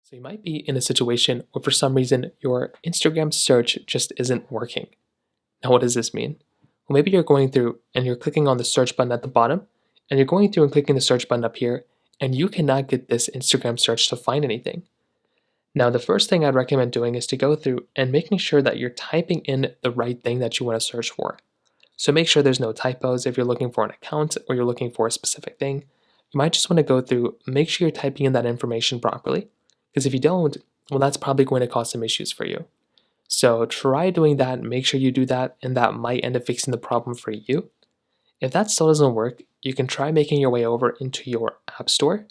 So you might be in a situation where for some reason your Instagram search just isn't working. Now, what does this mean? Well, maybe you're going through and you're clicking on the search button at the bottom, and you're going through and clicking the search button up here, and you cannot get this Instagram search to find anything. Now, the first thing I'd recommend doing is to go through and making sure that you're typing in the right thing that you want to search for. So make sure there's no typos if you're looking for an account or you're looking for a specific thing. You might just want to go through, make sure you're typing in that information properly, because if you don't, well, that's probably going to cause some issues for you. So try doing that, make sure you do that, and that might end up fixing the problem for you. If that still doesn't work, you can try making your way over into your App Store.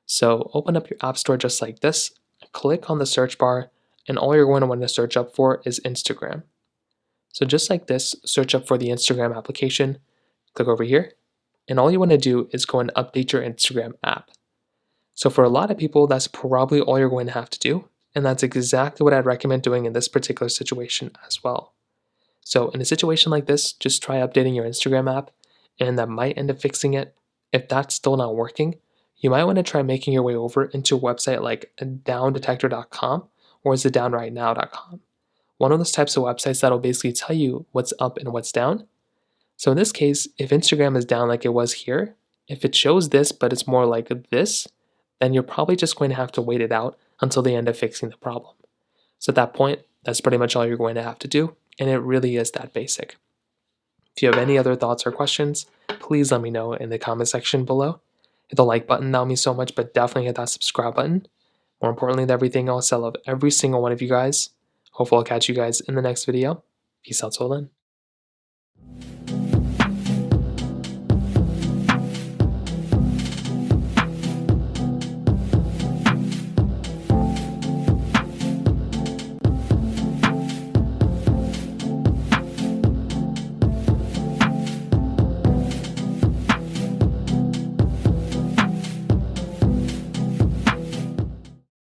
So open up your App Store just like this, click on the search bar, and all you're going to want to search up for is Instagram. So just like this, search up for the Instagram application, click over here, and all you want to do is go and update your Instagram app. So for a lot of people, that's probably all you're going to have to do, and that's exactly what I'd recommend doing in this particular situation as well. So in a situation like this, just try updating your Instagram app, and that might end up fixing it. If that's still not working, you might want to try making your way over into a website like downdetector.com or is it downrightnow.com. One of those types of websites that'll basically tell you what's up and what's down. So in this case, if Instagram is down like it was here, if it shows this but it's more like this, then you're probably just going to have to wait it out until they end up fixing the problem. So at that point, that's pretty much all you're going to have to do, and it really is that basic. If you have any other thoughts or questions, please let me know in the comment section below. Hit the like button, that would mean so much, but definitely hit that subscribe button. More importantly than everything else, I love every single one of you guys. Hopefully I'll catch you guys in the next video. Peace out till then.